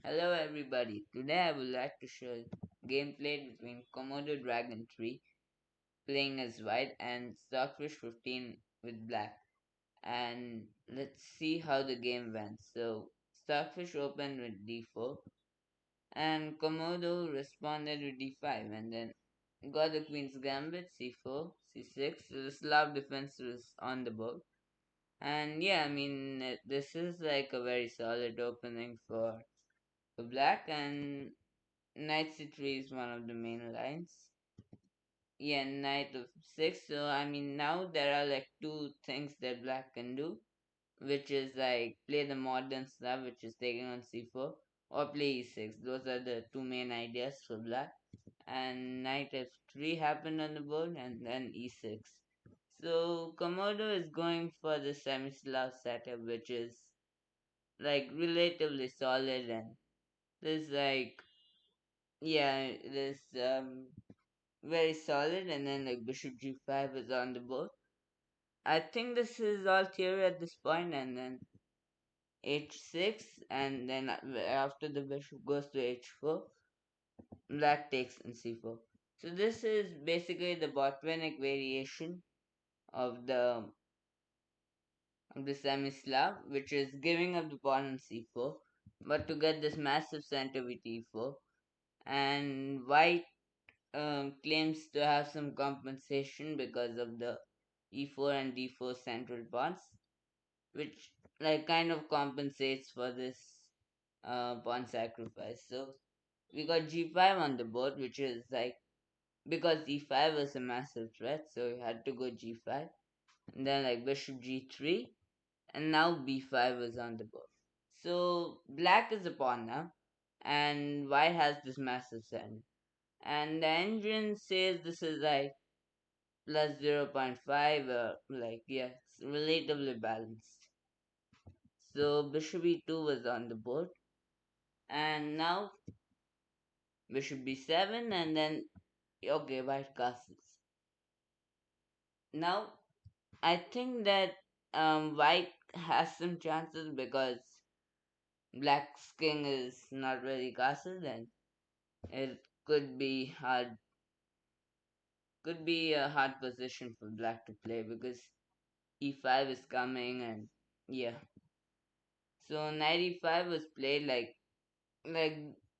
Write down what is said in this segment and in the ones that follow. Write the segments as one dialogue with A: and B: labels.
A: Hello everybody. Today I would like to show gameplay between Komodo Dragon 3 playing as white and Stockfish 15 with black. And let's see how the game went. So Stockfish opened with D4 and Komodo responded with D5 and then got the Queen's Gambit C4, C6. So the Slav defense was on the board. And yeah, this is like a very solid opening for black, and Knight c3 is one of the main lines. Yeah, knight of 6. So, now there are like two things that black can do, which is like play the modern stuff, which is taking on c4, or play e6. Those are the two main ideas for black. And knight f3 happened on the board, and then e6. So, Komodo is going for the semi-Slav setup, which is like relatively solid, and there's like, yeah, there's very solid, and then like bishop g5 is on the board. I think this is all theory at this point, and then h6, and then after the bishop goes to h4, black takes in c4. So this is basically the Botvinnik variation of the semi-Slav, which is giving up the pawn on c4, but to get this massive center with e4, and white claims to have some compensation because of the e4 and d4 central pawns, which like kind of compensates for this pawn sacrifice. So we got g5 on the board, which is like because e5 was a massive threat, so we had to go g5, and then like bishop g3, and now b5 was on the board. So black is a pawn now, and white has this massive center. And the engine says this is like plus 0.5, like yeah, it's relatively balanced. So bishop e2 was on the board, and now bishop b7, and then okay, white castles. Now I think that white has some chances because black's king is not really castled, and it could be a hard position for black to play because e5 is coming, and yeah. So knight e5 was played like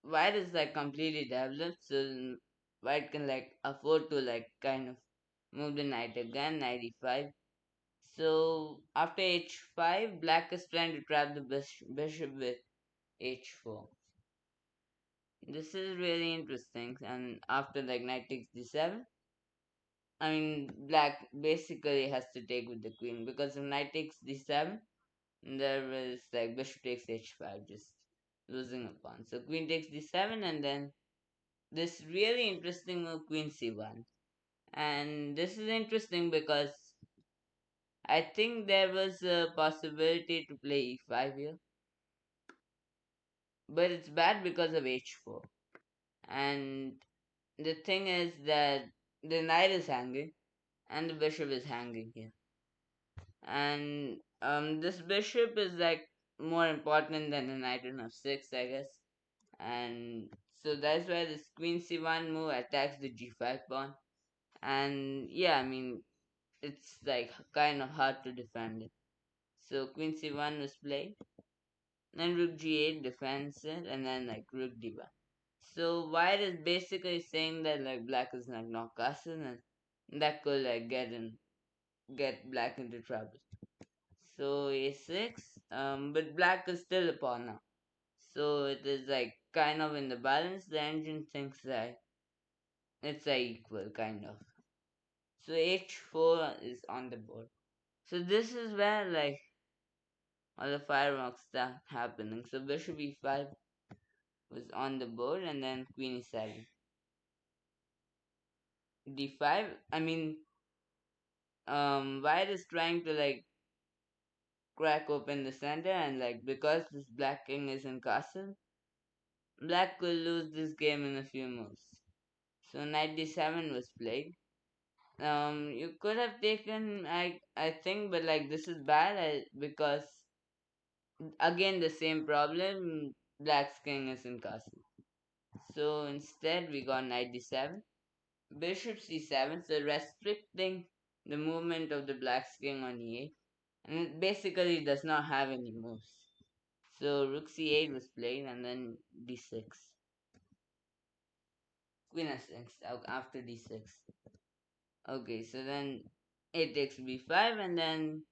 A: white is like completely developed, so white can like afford to like kind of move the knight again, knight e5. So after h5, black is trying to trap the bishop with h4. This is really interesting. And after like knight takes d7, black basically has to take with the queen because if knight takes d7, there is like bishop takes h5, just losing a pawn. So queen takes d7, and then this really interesting move, queen c1. And this is interesting because I think there was a possibility to play e5 here, but it's bad because of h4. And the thing is that the knight is hanging and the bishop is hanging here. And this bishop is like more important than the knight on f6, I guess. And so that's why this queen c1 move attacks the g5 pawn. And yeah, it's like kind of hard to defend it. So queen c1 was played, then rook g8 defends it, and then like rook d1. So white is basically saying that like black is like not castle, and that could like get black into trouble. So a6, but black is still a pawn now. So it is like kind of in the balance. The engine thinks that it's like equal kind of. So h4 is on the board. So this is where like all the fireworks start happening. So bishop e5 was on the board, and then queen e7, d5. White is trying to like crack open the center, and like because this black king is in castle, black could lose this game in a few moves. So knight d7 was played. You could have taken I think, but like this is bad because again the same problem. Black's king is in castle. So instead, we got knight d7, bishop c7, so restricting the movement of the black's king on e8, and it basically does not have any moves. So rook c8 was played, and then d6, queen s6 after d6. Okay, so then it takes b5, and then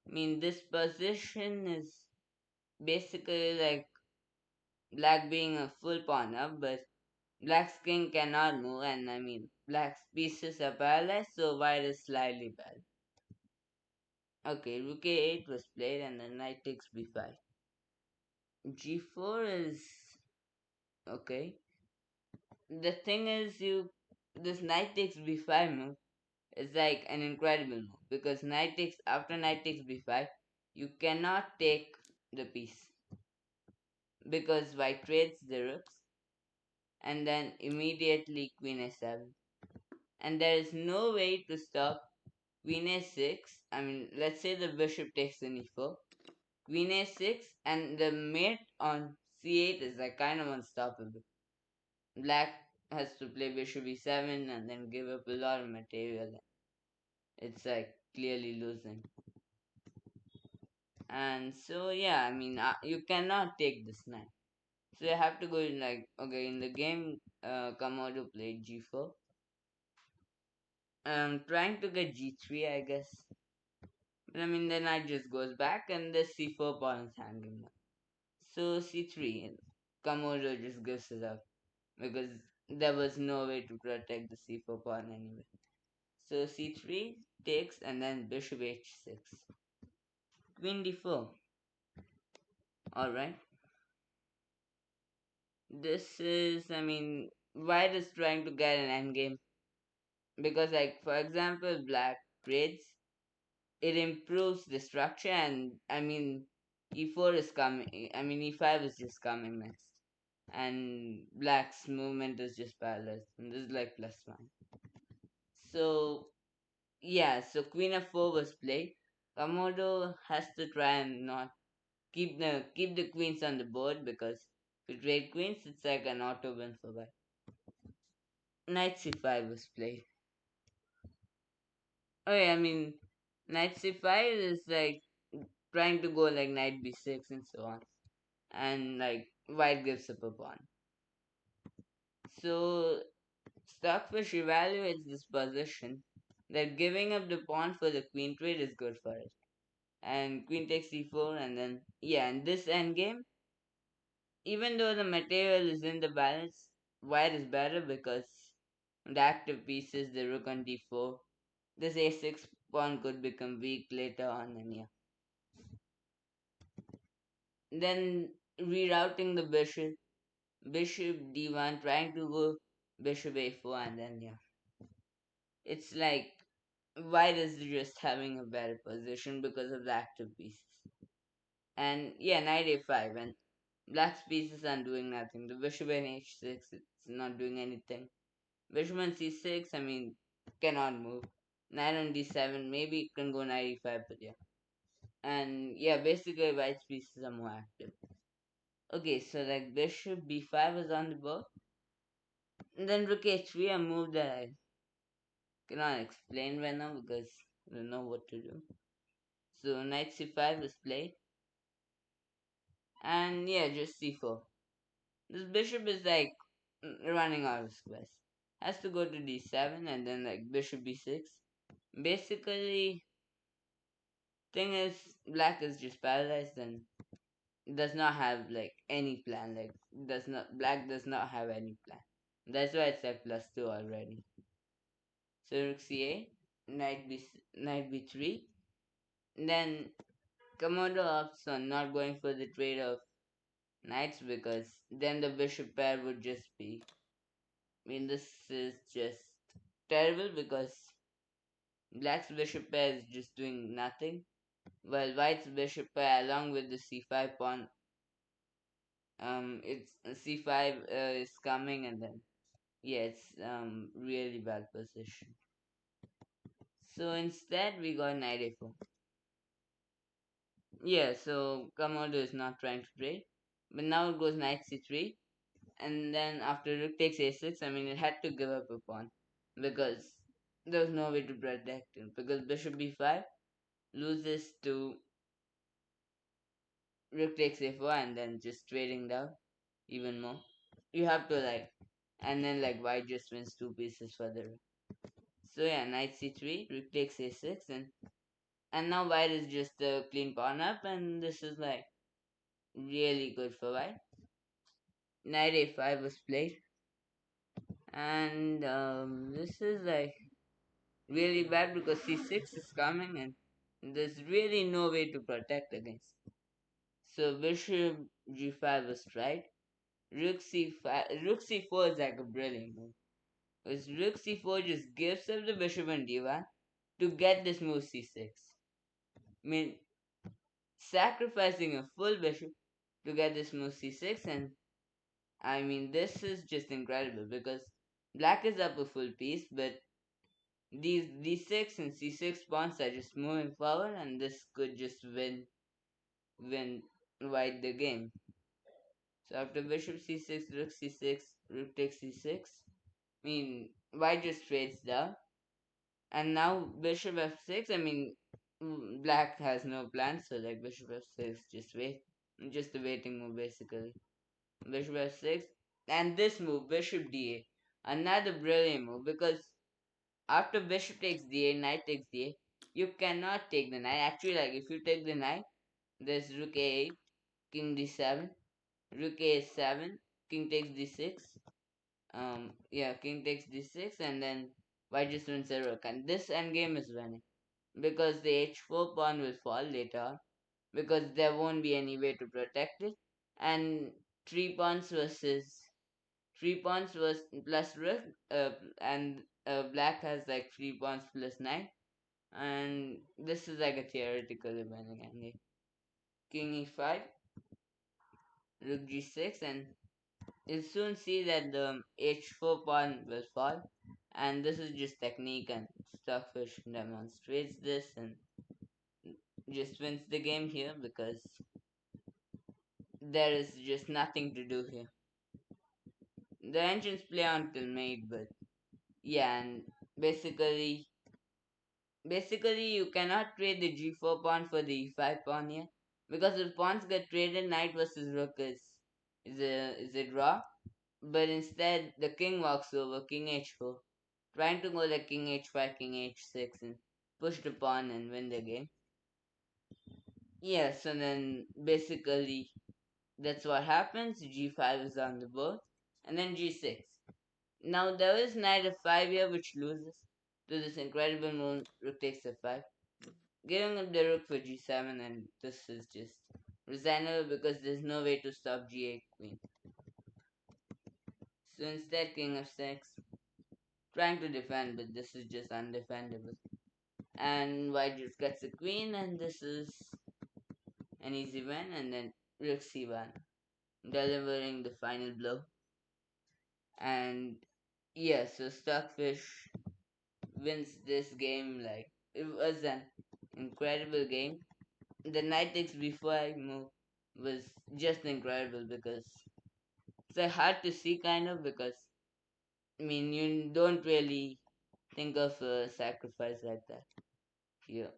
A: I mean this position is basically like black being a full pawn up, but black's king cannot move, and I mean black's pieces are paralyzed, so white is slightly bad. Okay, rook a8 was played, and then knight takes b5. G4 is okay. The thing is, you this knight takes b5 move is like an incredible move because knight takes after knight takes b5, you cannot take the piece because white trades the rooks, and then immediately queen a7, and there is no way to stop queen a6. I mean, let's say the bishop takes an e4, queen a6, and the mate on c8 is like kind of unstoppable. Black has to play bishop e7 and then give up a lot of material. It's like clearly losing. And so yeah, I mean you cannot take this knight. So you have to go in like okay in the game. Komodo played g4. Trying to get g3, I guess. But I mean the knight just goes back and the c4 pawn is hanging now. So c3, Komodo just gives it up because there was no way to protect the c4 pawn anyway. So c3 takes and then bishop h6. Queen d4. Alright. This is, I mean, white is trying to get an endgame because, like, for example, black trades, it improves the structure, and I mean, e4 is coming, I mean, e5 is just coming next, and black's movement is just paralyzed, and this is like plus one. So, yeah, so queen f4 was played. Komodo has to try and not keep the queens on the board because if you trade queens, it's like an auto win for white. Knight c5 was played. Oh yeah, I mean, knight c5 is like trying to go like knight b6 and so on, and like white gives up a pawn. So Stockfish evaluates this position that giving up the pawn for the queen trade is good for it, and queen takes c4, and then yeah, in this endgame, even though the material is in the balance, white is better because the active pieces the rook on d4. This a6 pawn could become weak later on, and yeah. Then rerouting the bishop, bishop d1, trying to go bishop a4, and then yeah, it's like white is just having a better position because of the active pieces. And yeah, knight a5, and black's pieces aren't doing nothing. The bishop in h6, it's not doing anything. Bishop on c6, I mean, cannot move. Knight on d7, maybe it can go knight e5, but yeah. And yeah, basically white's pieces are more active. Okay, so like bishop b5 is on the board. And then rook h3, a move that I cannot explain right now because I don't know what to do. So knight c5 is played. And yeah, just c4. This bishop is like running out of squares. Has to go to d7 and then like bishop b6. Basically, thing is, black is just paralyzed and does not have like any plan. Like does not black does not have any plan. That's why it's like plus two already. So rook c8, knight b3. Then Komodo opts on not going for the trade of knights because then the bishop pair would just be. I mean, this is just terrible because black's bishop pair is just doing nothing, while white's bishop pair, along with the c5 pawn, it's c5 is coming, and then yeah, it's really bad position. So instead, we got knight a4. Yeah, so Komodo is not trying to trade. But now it goes knight c3, and then after rook takes a6, I mean it had to give up a pawn because there was no way to protect it. Because bishop b5 loses to rook takes a4, and then just trading down even more. You have to like, and then like white just wins two pieces further. So yeah, knight c3, rook takes a6, and now white is just a clean pawn up, and this is like really good for white. Knight a5 was played, and this is like really bad because c6 is coming, and there's really no way to protect against. So bishop g5 was tried. Rook c5, rook c4 is like a brilliant move. Because rook c4 just gives up the bishop and d1 to get this move c6. I mean, sacrificing a full bishop to get this move c6, and I mean, this is just incredible because black is up a full piece, but these d6 and c6 pawns are just moving forward, and this could just win white the game. So after bishop c6, rook c6, rook takes c6. I mean, white just trades down, and now bishop f6. I mean, black has no plan, so like bishop f6, just wait, just a waiting move basically. Bishop f6, and this move, bishop d8, another brilliant move because after bishop takes d8, knight takes d8, you cannot take the knight. Actually, like if you take the knight, there's rook a8, king d7, rook a7, king takes d6. Yeah, king takes d6, and then white just wins a rook, and this endgame is winning because the h4 pawn will fall later on because there won't be any way to protect it, and three pawns versus three pawns was plus rook, and black has like three pawns plus nine, and this is like a theoretical winning endgame. King e5, rook g6, and you'll soon see that the h4 pawn will fall, and this is just technique, and Stockfish demonstrates this and just wins the game here because there is just nothing to do here. The engines play until mate, but yeah, and basically basically you cannot trade the g4 pawn for the e5 pawn here because if pawns get traded, knight versus rook is a draw. But instead the king walks over, king h4, trying to go like king h5, king h6, and push the pawn and win the game. Yeah, so then basically that's what happens. G5 is on the board, and then g6. Now there is knight f5 here, which loses to this incredible move, rook takes f5, giving up the rook for g7, and this is just resignable because there's no way to stop g8 queen. So instead, king f6, trying to defend, but this is just undefendable. And white just gets a queen, and this is an easy win, and then rook c1, delivering the final blow. And yeah, so Stockfish wins this game. Like, it was an incredible game. The knight takes b4 move was just incredible because it's like hard to see kind of because I mean you don't really think of a sacrifice like that here.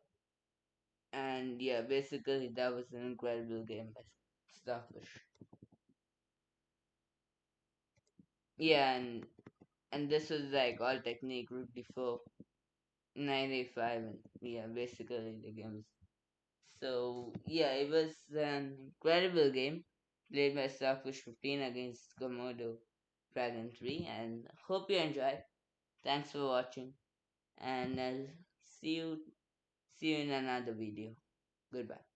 A: And yeah, basically that was an incredible game by Stockfish. Yeah, and this was like all technique, rook d4, knight a5, and yeah, basically the game was. So yeah, it was an incredible game played by Stockfish 15 against Komodo Dragon 3, and hope you enjoyed. Thanks for watching, and I'll see you in another video. Goodbye.